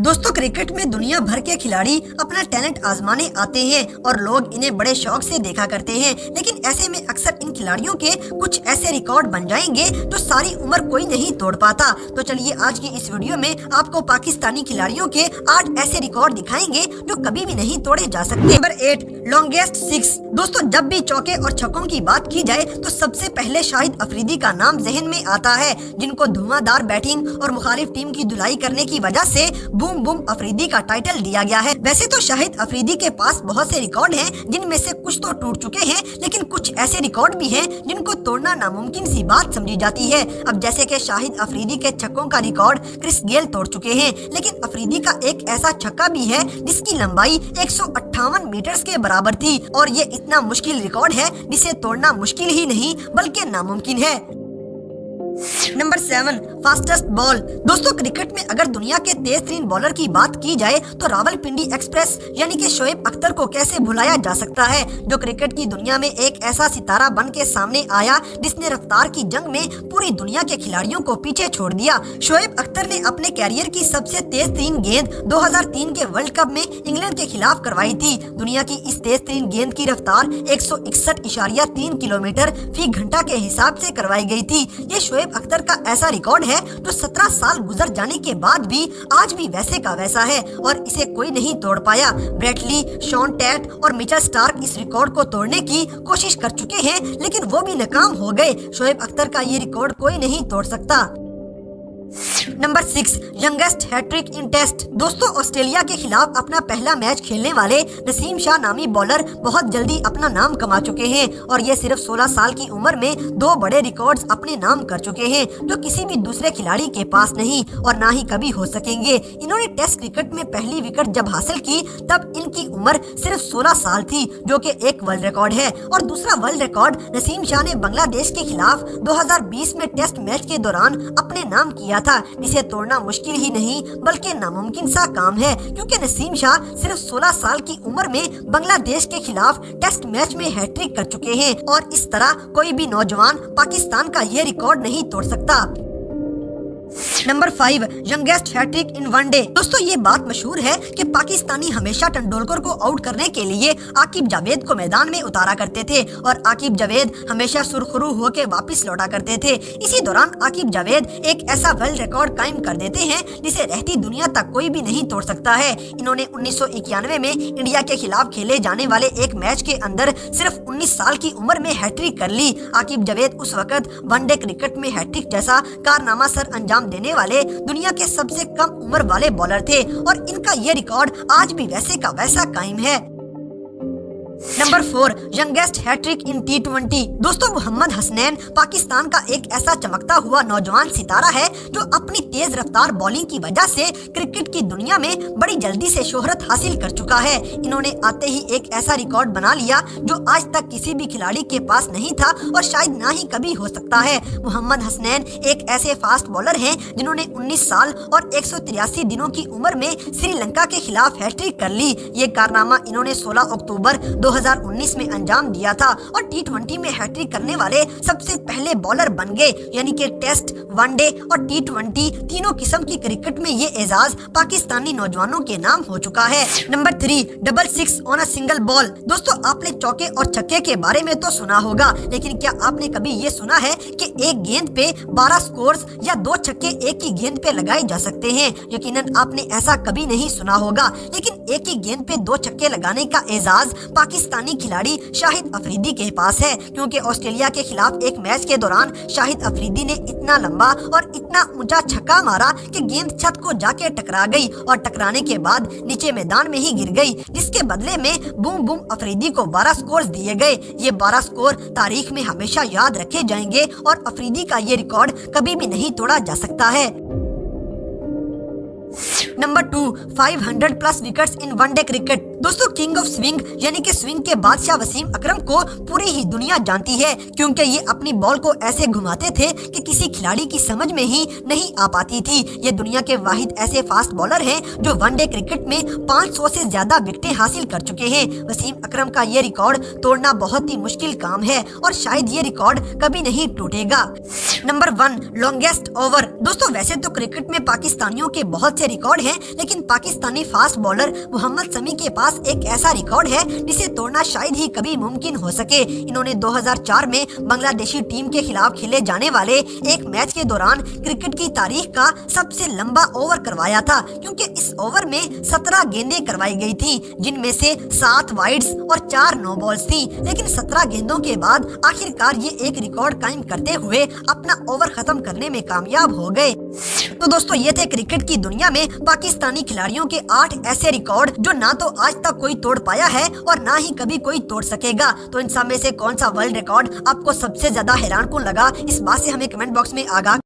दोस्तों क्रिकेट में दुनिया भर के खिलाड़ी अपना टैलेंट आजमाने आते हैं और लोग इन्हें बड़े शौक से देखा करते हैं, लेकिन ऐसे में अक्सर इन खिलाड़ियों के कुछ ऐसे रिकॉर्ड बन जाएंगे जो सारी उम्र कोई नहीं तोड़ पाता। तो चलिए आज की इस वीडियो में आपको पाकिस्तानी खिलाड़ियों के 8 ऐसे रिकॉर्ड दिखाएंगे जो कभी भी नहीं तोड़े जा सकते। Number 8 longest 6। दोस्तों जब भी चौके और छक्कों की बात की जाए तो सबसे पहले शाहिद अफरीदी का नाम जहन में आता है, जिनको धुआंधार बैटिंग और मुखालिफ टीम की धुलाई करने की वजह से बूम बूम अफरीदी का टाइटल दिया गया है। वैसे तो शाहिद अफरीदी के पास बहुत से रिकॉर्ड हैं, जिनमें से कुछ तो टूट चुके हैं, लेकिन कुछ ऐसे रिकॉर्ड भी हैं जिनको तोड़ना नामुमकिन सी बात समझी जाती है। अब जैसे कि शाहिद अफरीदी के छक्कों का रिकॉर्ड क्रिस गेल तोड़ चुके हैं, लेकिन अफरीदी का एक ऐसा छक्का भी है जिसकी लंबाई 158 मीटर के बराबर थी और ये इतना मुश्किल रिकॉर्ड है जिसे तोड़ना मुश्किल ही नहीं बल्कि नामुमकिन है। Number 7 fastest ball. दोस्तों क्रिकेट में अगर दुनिया के तेज तरीन बॉलर की बात की जाए तो रावलपिंडी एक्सप्रेस यानी कि शोएब अख्तर को कैसे भुलाया जा सकता है, जो क्रिकेट की दुनिया में एक ऐसा सितारा बन के सामने आया जिसने रफ्तार की जंग में पूरी दुनिया के खिलाड़ियों को पीछे छोड़ दिया। शोएब अख्तर ने अपने कैरियर की सबसे तेज तरीन गेंद 2003 के वर्ल्ड कप में इंग्लैंड के खिलाफ करवाई थी। दुनिया की इस तेज तरीन गेंद की रफ्तार 161.3 किलोमीटर फी घंटा के हिसाब से करवाई गई थी। ये शोएब अख्तर का ऐसा रिकॉर्ड है जो 17 साल गुजर जाने के बाद भी आज भी वैसे का वैसा है और इसे कोई नहीं तोड़ पाया। ब्रेट ली, शॉन टैट और मिचेल स्टार्क इस रिकॉर्ड को तोड़ने की कोशिश कर चुके हैं, लेकिन वो भी नाकाम हो गए। शोएब अख्तर का ये रिकॉर्ड कोई नहीं तोड़ सकता। नंबर 6 यंगेस्ट हैट्रिक इन टेस्ट। दोस्तों ऑस्ट्रेलिया के खिलाफ अपना पहला मैच खेलने वाले नसीम शाह नामी बॉलर बहुत जल्दी अपना नाम कमा चुके हैं और ये सिर्फ 16 साल की उम्र में 2 बड़े रिकॉर्ड्स अपने नाम कर चुके हैं जो किसी भी दूसरे खिलाड़ी के पास नहीं और ना ही कभी हो सकेंगे। इन्होंने टेस्ट क्रिकेट में पहली विकेट जब हासिल की तब इनकी उम्र सिर्फ 16 साल थी, जो कि एक वर्ल्ड रिकॉर्ड है। और दूसरा वर्ल्ड रिकॉर्ड नसीम शाह ने बांग्लादेश के खिलाफ 2020 में टेस्ट मैच के दौरान अपने नाम किया था, जिसे तोड़ना मुश्किल ही नहीं बल्कि नामुमकिन सा काम है, क्योंकि नसीम शाह सिर्फ 16 साल की उम्र में बांग्लादेश के खिलाफ टेस्ट मैच में हैट्रिक कर चुके हैं और इस तरह कोई भी नौजवान पाकिस्तान का ये रिकॉर्ड नहीं तोड़ सकता। Number 5 youngest hat-trick in one day. दोस्तों ये बात मशहूर है कि पाकिस्तानी हमेशा तेंदुलकर को आउट करने के लिए आकिब जावेद को मैदान में उतारा करते थे और आकिब जावेद हमेशा सुरखरू होकर वापस लौटा करते थे। इसी दौरान आकिब जावेद एक ऐसा वर्ल्ड रिकॉर्ड कायम कर देते हैं जिसे रहती दुनिया तक कोई भी नहीं तोड़ सकता है। इन्होंने 1991 में इंडिया के खिलाफ खेले जाने वाले एक मैच के अंदर सिर्फ 19 साल की उम्र में हैट्रिक कर ली। आकिब जावेद उस वक्त वनडे क्रिकेट में हैट्रिक जैसा कारनामा सर अंजाम देने वाले दुनिया के सबसे कम उम्र वाले बॉलर थे और इनका ये रिकॉर्ड आज भी वैसे का वैसा कायम है। नंबर 4 यंगेस्ट हैट्रिक इन T20। दोस्तों मोहम्मद हसनैन पाकिस्तान का एक ऐसा चमकता हुआ नौजवान सितारा है जो अपनी तेज रफ्तार बॉलिंग की वजह से क्रिकेट की दुनिया में बड़ी जल्दी से शोहरत हासिल कर चुका है। इन्होंने आते ही एक ऐसा रिकॉर्ड बना लिया जो आज तक किसी भी खिलाड़ी के पास नहीं था और शायद ना ही कभी हो सकता है। मोहम्मद हसनैन एक ऐसे फास्ट बॉलर हैं जिन्होंने 19 साल और 183 दिनों की उम्र में श्रीलंका के खिलाफ हैट्रिक कर ली। ये कारनामा इन्होंने 16 अक्टूबर 2019 में अंजाम दिया था और T20 में हैट्रिक करने वाले सबसे पहले बॉलर बन गए, यानी कि टेस्ट, वनडे और T20 तीनों किस्म की क्रिकेट में ये एजाज पाकिस्तानी नौजवानों के नाम हो चुका है। Number 3 double 6 on a single ball. दोस्तों आपने चौके और छक्के के बारे में तो सुना होगा, लेकिन क्या आपने कभी ये सुना है कि एक गेंद पे 12 स्कोर्स या 2 छक्के एक ही गेंद पे लगाए जा सकते हैं? यकीनन आपने ऐसा कभी नहीं सुना होगा, लेकिन एक ही गेंद पे 2 छक्के लगाने का एजाज पाकिस्तानी खिलाड़ी शाहिद अफरीदी के पास है, क्योंकि ऑस्ट्रेलिया के खिलाफ एक मैच के दौरान शाहिद अफरीदी ने इतना लंबा और इतना ऊंचा छक्का मारा कि गेंद छत को जाके टकरा गई और टकराने के बाद नीचे मैदान में ही गिर गई, जिसके बदले में बूम बूम अफरीदी को 12 स्कोर दिए गए। ये 12 स्कोर तारीख में हमेशा याद रखे जाएंगे और अफरीदी का ये रिकॉर्ड कभी भी नहीं तोड़ा जा सकता है। Number 2 500 plus wickets in one day cricket. दोस्तों किंग ऑफ स्विंग यानी कि स्विंग के बादशाह वसीम अकरम को पूरी ही दुनिया जानती है, क्योंकि ये अपनी बॉल को ऐसे घुमाते थे कि किसी खिलाड़ी की समझ में ही नहीं आ पाती थी। ये दुनिया के वाहिद ऐसे फास्ट बॉलर हैं जो वनडे क्रिकेट में 500 से ज्यादा विकेटें हासिल कर चुके हैं। वसीम अकरम का ये रिकॉर्ड तोड़ना बहुत ही मुश्किल काम है और शायद ये रिकॉर्ड कभी नहीं टूटेगा। Number 1, longest over. दोस्तों वैसे तो क्रिकेट में पाकिस्तानियों के बहुत से रिकॉर्ड हैं, लेकिन पाकिस्तानी फास्ट बॉलर मोहम्मद शमी के पास एक ऐसा रिकॉर्ड है जिसे तोड़ना शायद ही कभी मुमकिन हो सके। इन्होंने 2004 में बांग्लादेशी टीम के खिलाफ खेले जाने वाले एक मैच के दौरान क्रिकेट की तारीख का सबसे लंबा ओवर करवाया था, क्योंकि इस ओवर में 17 गेंदें करवाई गई थी, जिनमें से 7 वाइड्स और 4 नो बॉल्स थी। लेकिन 17 गेंदों के बाद आखिरकार ये एक रिकॉर्ड कायम करते हुए अपना ओवर खत्म करने में कामयाब हो गए। तो दोस्तों ये थे क्रिकेट की दुनिया में पाकिस्तानी खिलाड़ियों के 8 ऐसे रिकॉर्ड जो ना तो आज तक कोई तोड़ पाया है और ना ही कभी कोई तोड़ सकेगा। तो इन सब में से कौन सा वर्ल्ड रिकॉर्ड आपको सबसे ज्यादा हैरान कौन लगा, इस बात से हमें कमेंट बॉक्स में आगाह